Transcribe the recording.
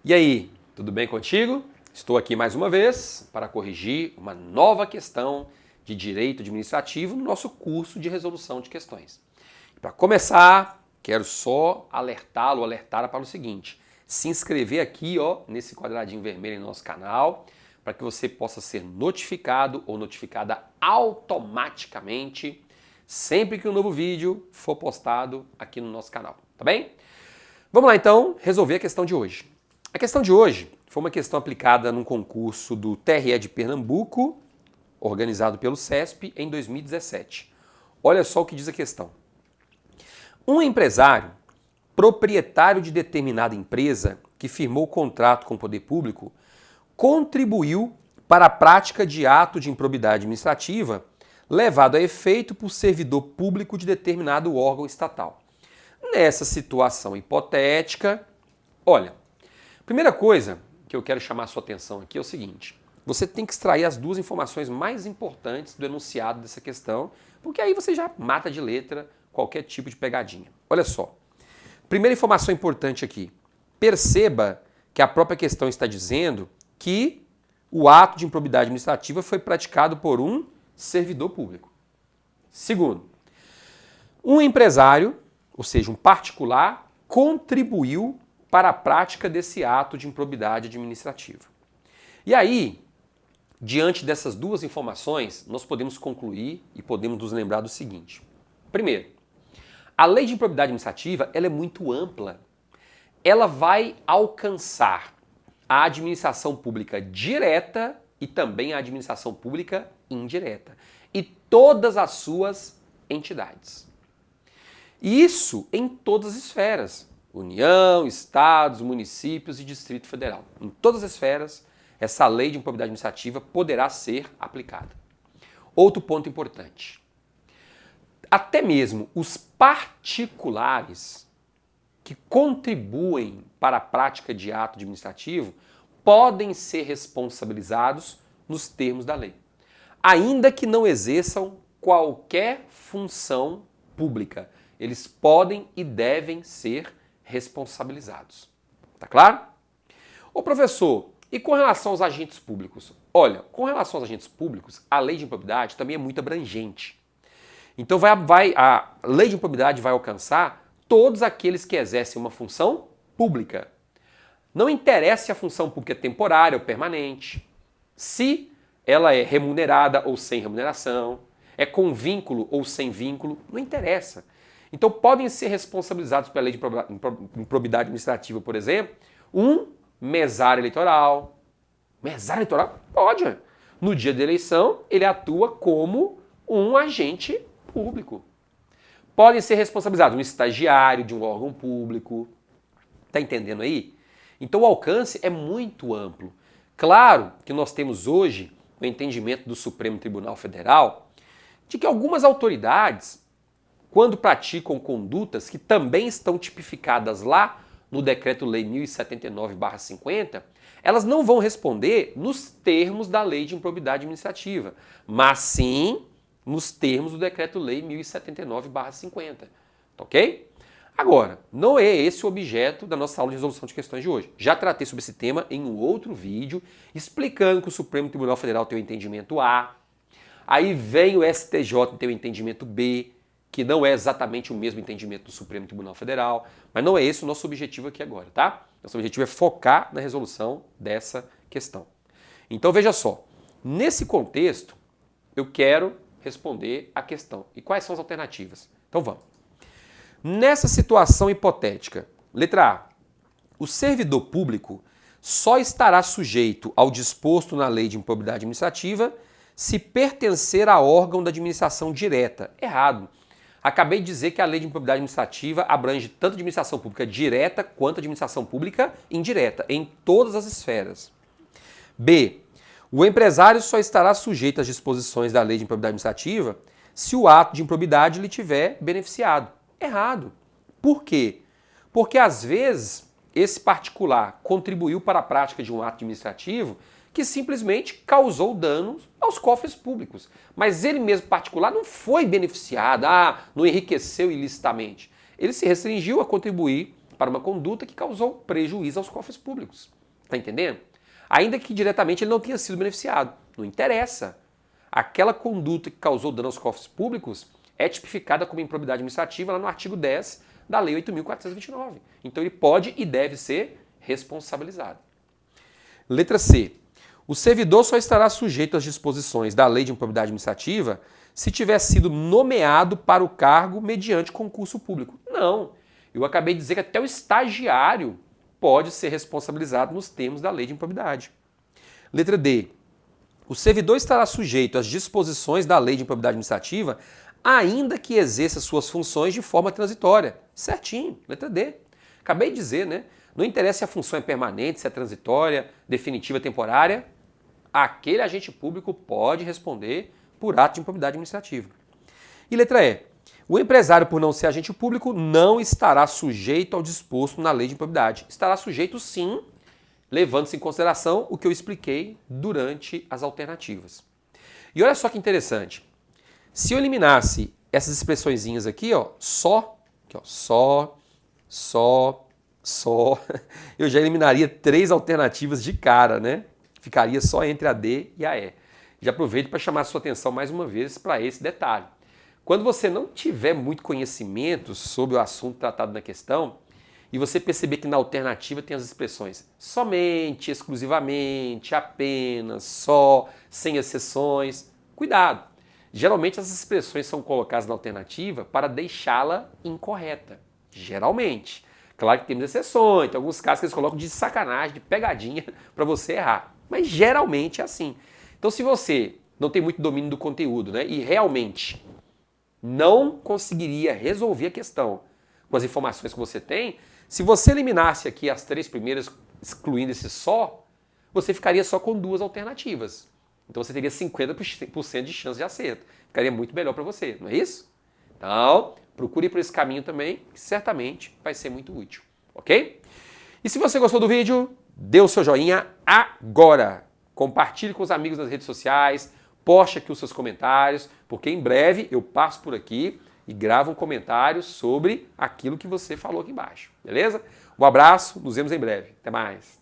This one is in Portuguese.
E aí, tudo bem contigo? Estou aqui mais uma vez para corrigir uma nova questão de direito administrativo no nosso curso de resolução de questões. Para começar, quero só alertá-la para o seguinte: se inscrever aqui, ó, nesse quadradinho vermelho no nosso canal, para que você possa ser notificado ou notificada automaticamente sempre que um novo vídeo for postado aqui no nosso canal, tá bem? Vamos lá então resolver a questão de hoje. A questão de hoje foi uma questão aplicada num concurso do TRE de Pernambuco, organizado pelo CESP em 2017. Olha só o que diz a questão. Um empresário, proprietário de determinada empresa que firmou contrato com o poder público, contribuiu para a prática de ato de improbidade administrativa levado a efeito por servidor público de determinado órgão estatal. Nessa situação hipotética, olha, primeira coisa que eu quero chamar a sua atenção aqui é o seguinte: você tem que extrair as duas informações mais importantes do enunciado dessa questão, porque aí você já mata de letra qualquer tipo de pegadinha. Olha só, primeira informação importante aqui: perceba que a própria questão está dizendo que o ato de improbidade administrativa foi praticado por um servidor público. Segundo, um empresário, ou seja, um particular, contribuiu para a prática desse ato de improbidade administrativa. E aí, diante dessas duas informações, nós podemos concluir e podemos nos lembrar do seguinte. Primeiro, a lei de improbidade administrativa ela é muito ampla. Ela vai alcançar a administração pública direta e também a administração pública indireta. E todas as suas entidades. E isso em todas as esferas. União, estados, municípios e Distrito Federal. Em todas as esferas, essa lei de improbidade administrativa poderá ser aplicada. Outro ponto importante. Até mesmo os particulares que contribuem para a prática de ato administrativo podem ser responsabilizados nos termos da lei, ainda que não exerçam qualquer função pública. Eles podem e devem ser responsabilizados. Tá claro? Ô professor, e com relação aos agentes públicos? Olha, com relação aos agentes públicos, a lei de improbidade também é muito abrangente. Então a lei de improbidade vai alcançar todos aqueles que exercem uma função pública. Não interessa se a função pública é temporária ou permanente, se ela é remunerada ou sem remuneração, é com vínculo ou sem vínculo, não interessa. Então podem ser responsabilizados pela lei de improbidade administrativa, por exemplo, um mesário eleitoral. Mesário eleitoral? Pode. No dia da eleição, ele atua como um agente público. Podem ser responsabilizados um estagiário de um órgão público. Tá entendendo aí? Então o alcance é muito amplo. Claro que nós temos hoje o entendimento do Supremo Tribunal Federal de que algumas autoridades, quando praticam condutas que também estão tipificadas lá no Decreto-Lei 1079/50, elas não vão responder nos termos da Lei de Improbidade Administrativa, mas sim nos termos do Decreto-Lei 1079/50. Ok? Agora, não é esse o objeto da nossa aula de resolução de questões de hoje. Já tratei sobre esse tema em um outro vídeo, explicando que o Supremo Tribunal Federal tem o entendimento A, aí vem o STJ e tem o entendimento B, que não é exatamente o mesmo entendimento do Supremo Tribunal Federal, mas não é esse o nosso objetivo aqui agora, tá? Nosso objetivo é focar na resolução dessa questão. Então veja só, nesse contexto eu quero responder a questão. E quais são as alternativas? Então vamos. Nessa situação hipotética, letra A, o servidor público só estará sujeito ao disposto na lei de improbidade administrativa se pertencer a órgão da administração direta. Errado. Acabei de dizer que a lei de improbidade administrativa abrange tanto a administração pública direta quanto a administração pública indireta, em todas as esferas. B, o empresário só estará sujeito às disposições da lei de improbidade administrativa se o ato de improbidade lhe tiver beneficiado. Errado. Por quê? Porque às vezes esse particular contribuiu para a prática de um ato administrativo que simplesmente causou danos aos cofres públicos. Mas ele mesmo particular não foi beneficiado, não enriqueceu ilicitamente. Ele se restringiu a contribuir para uma conduta que causou prejuízo aos cofres públicos. Está entendendo? Ainda que diretamente ele não tenha sido beneficiado. Não interessa. Aquela conduta que causou dano aos cofres públicos é tipificada como improbidade administrativa lá no artigo 10 da Lei 8.429. Então ele pode e deve ser responsabilizado. Letra C. O servidor só estará sujeito às disposições da Lei de Improbidade Administrativa se tiver sido nomeado para o cargo mediante concurso público. Não. Eu acabei de dizer que até o estagiário pode ser responsabilizado nos termos da Lei de Improbidade. Letra D. O servidor estará sujeito às disposições da Lei de Improbidade Administrativa ainda que exerça suas funções de forma transitória. Certinho. Letra D. Acabei de dizer, né? Não interessa se a função é permanente, se é transitória, definitiva, temporária. Aquele agente público pode responder por ato de improbidade administrativa. E letra E. O empresário, por não ser agente público, não estará sujeito ao disposto na lei de improbidade. Estará sujeito, sim, levando-se em consideração o que eu expliquei durante as alternativas. E olha só que interessante. Se eu eliminasse essas expressõezinhas aqui, ó, só, eu já eliminaria 3 alternativas de cara, né? Ficaria só entre a D e a E. Já aproveito para chamar a sua atenção mais uma vez para esse detalhe. Quando você não tiver muito conhecimento sobre o assunto tratado na questão e você perceber que na alternativa tem as expressões somente, exclusivamente, apenas, só, sem exceções, cuidado. Geralmente essas expressões são colocadas na alternativa para deixá-la incorreta. Geralmente. Claro que temos exceções, tem alguns casos que eles colocam de sacanagem, de pegadinha para você errar. Mas geralmente é assim. Então se você não tem muito domínio do conteúdo, né, e realmente não conseguiria resolver a questão com as informações que você tem, se você eliminasse aqui as 3 primeiras, excluindo esse só, você ficaria só com 2 alternativas. Então você teria 50% de chance de acerto. Ficaria muito melhor para você, não é isso? Então, procure por esse caminho também, que certamente vai ser muito útil, ok? E se você gostou do vídeo, dê o seu joinha agora. Compartilhe com os amigos nas redes sociais, poste aqui os seus comentários, porque em breve eu passo por aqui e gravo um comentário sobre aquilo que você falou aqui embaixo, beleza? Um abraço, nos vemos em breve. Até mais.